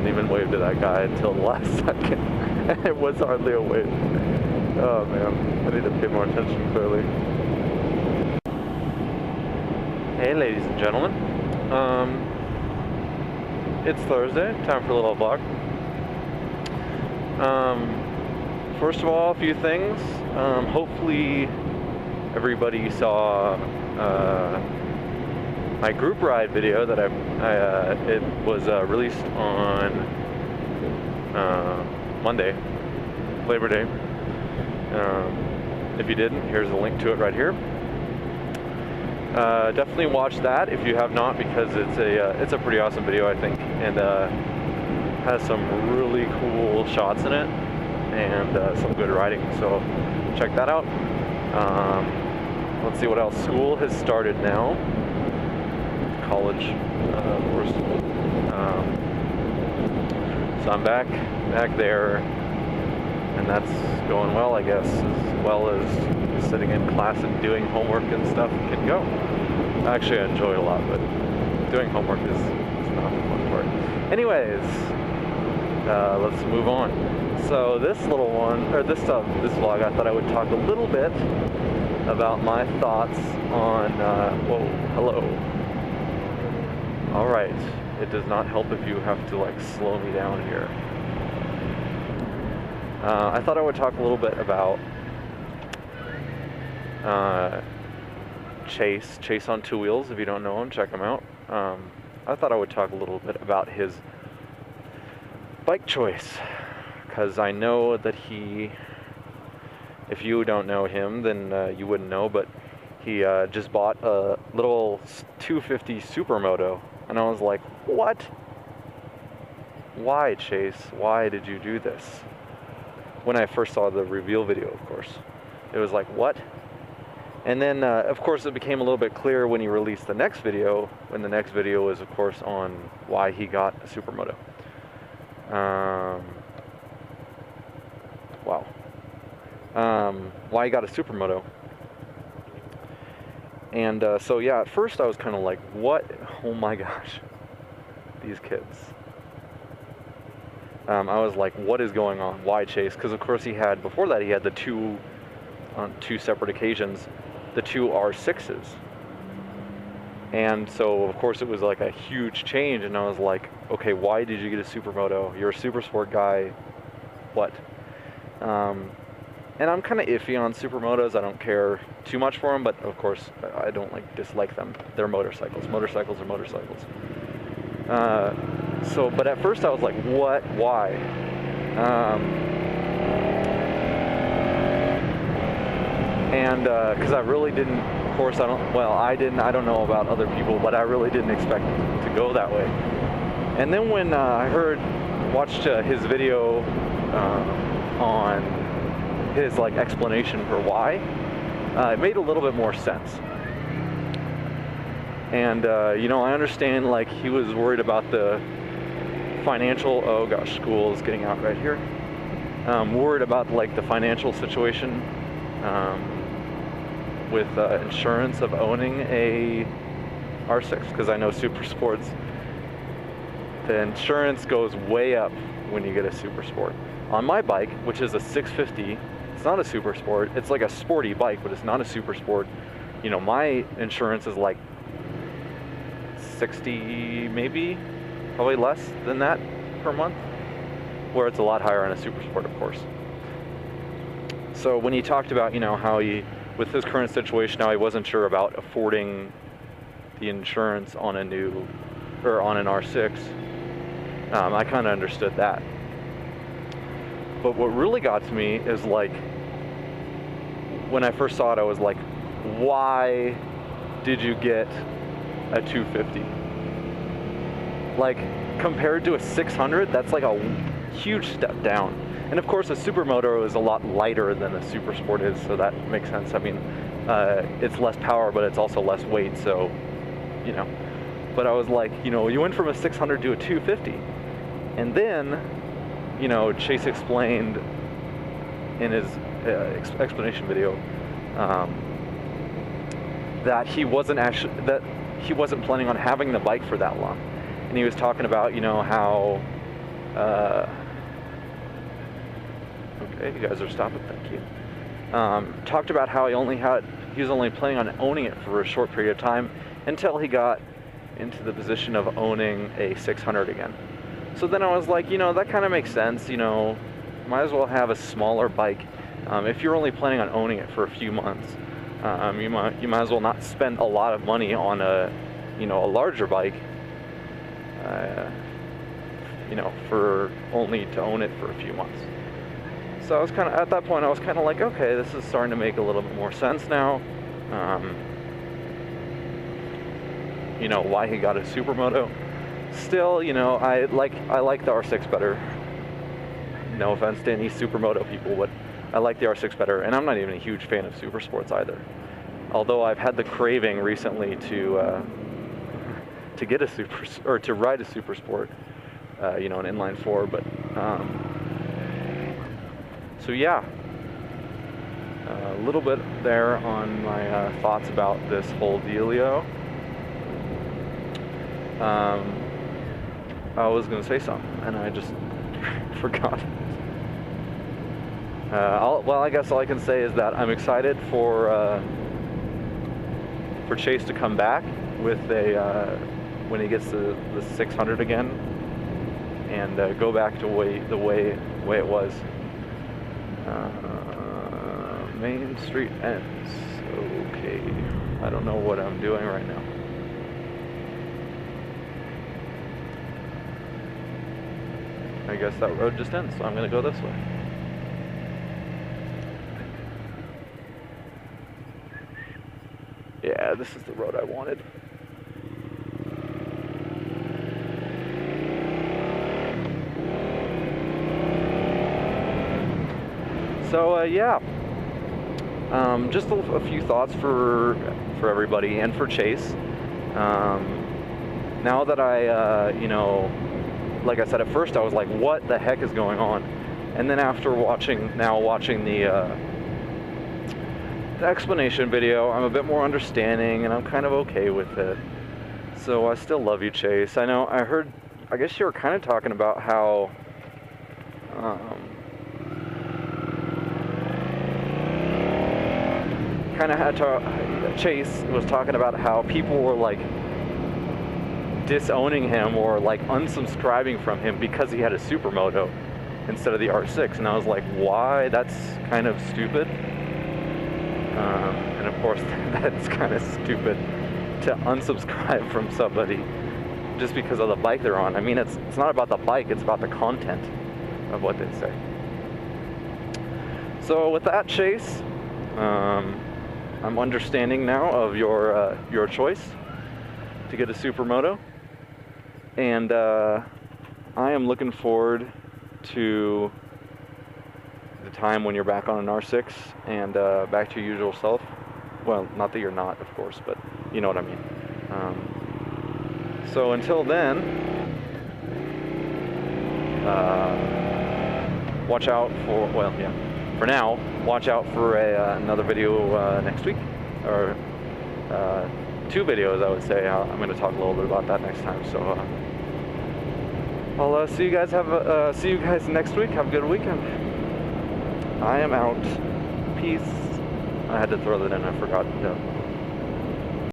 didn't even wave to that guy until the last second. And it was hardly a wave. Oh man, I need to pay more attention clearly. Hey ladies and gentlemen. It's Thursday, time for a little vlog. First of all, a few things. Hopefully everybody saw my group ride video that it was released on Monday, Labor Day. If you didn't, here's a link to it right here. Definitely watch that if you have not, because it's a pretty awesome video, I think, and has some really cool shots in it and some good writing. So check that out. Let's see what else. School has started now. College, of course. So I'm back there, and that's going well, I guess, as well as sitting in class and doing homework and stuff can go. Actually, I enjoy it a lot, but doing homework is not the fun part. Anyways, let's move on. So this little one, or this vlog, I thought I would talk a little bit about my thoughts on, whoa, hello. All right, it does not help if you have to like slow me down here. I thought I would talk a little bit about Chaseontwowheels. If you don't know him, check him out. I thought I would talk a little bit about his bike choice, because I know that if you don't know him, then you wouldn't know, but he just bought a little 250 Supermoto, and I was like, what? Why, Chase? Why did you do this? When I first saw the reveal video, of course. It was like, what? And then, of course, it became a little bit clearer when he released the next video, when the next video was, of course, on why he got a Supermoto. Wow. Why he got a Supermoto. And so, yeah, at first I was kind of like, what? Oh my gosh. These kids. I was like, what is going on? Why Chase? Because, of course, before that, he had on two separate occasions, the two R6s. And so, of course, it was like a huge change, and I was like, okay, why did you get a Supermoto? You're a super sport guy. What? And I'm kind of iffy on Supermotos. I don't care too much for them, but of course, I don't dislike them. They're motorcycles. Motorcycles are motorcycles. But at first I was like, what? Why? Because I really didn't, of course, I don't know about other people, but I really didn't expect it to go that way. And then when I watched his video on his explanation for why, it made a little bit more sense. And I understand he was worried about the financial, oh gosh, school is getting out right here. Worried about the financial situation with insurance of owning a R6, because I know super sports, the insurance goes way up when you get a super sport. On my bike, which is a 650, it's not a super sport. It's like a sporty bike, but it's not a super sport. My insurance is like 60, maybe, probably less than that per month, where it's a lot higher on a super sport, of course. So when he talked about, how with his current situation now, he wasn't sure about affording the insurance on an R6, I kind of understood that. But what really got to me is when I first saw it, I was like, why did you get a 250? Compared to a 600, that's a huge step down. And of course, a Supermoto is a lot lighter than a super sport is, so that makes sense. I mean, it's less power, but it's also less weight, so, But I was like, you went from a 600 to a 250. And then, Chase explained in his explanation video that he wasn't planning on having the bike for that long. And he was talking about, how Okay, you guys are stopping, thank you. Talked about how he was only planning on owning it for a short period of time until he got into the position of owning a 600 again. So then I was like, that kind of makes sense, might as well have a smaller bike. If you're only planning on owning it for a few months, you might as well not spend a lot of money on a larger bike, for only to own it for a few months. So I was kind of, at that point, I was kind of like, okay, this is starting to make a little bit more sense now. Why he got a Supermoto. Still, I like the R6 better. No offense to any Supermoto people, but I like the R6 better, and I'm not even a huge fan of super sports either. Although I've had the craving recently to get a to ride a super sport, an inline 4. But so yeah, a little bit there on my thoughts about this whole dealio. I was gonna say something, and I just forgot. Well, I guess all I can say is that I'm excited for Chase to come back with when he gets the 600 again, and go back to the way it was. Main Street ends. Okay, I don't know what I'm doing right now. I guess that road just ends, so I'm gonna go this way. Yeah, this is the road I wanted. So yeah, just a few thoughts for everybody and for Chase. Now that I, like I said, at first I was like, what the heck is going on? And then after watching the explanation video, I'm a bit more understanding, and I'm kind of okay with it. So I still love you, Chase. I know, I guess you were kind of talking about how Chase was talking about how people were like disowning him or like unsubscribing from him because he had a Supermoto instead of the R6, and I was like, why? That's kind of stupid. And of course, that's kind of stupid to unsubscribe from somebody just because of the bike they're on. I mean, it's not about the bike, it's about the content of what they say. So with that, Chase, I'm understanding now of your choice to get a Supermoto, and I am looking forward to the time when you're back on an R6 and back to your usual self. Well, not that you're not, of course, but you know what I mean. So until then, watch out for, well, yeah, for now, watch out for another video next week, or 2 videos, I would say. I'm going to talk a little bit about that next time. So I'll see you guys next week. Have a good weekend. I am out. Peace. I had to throw that in. I forgot.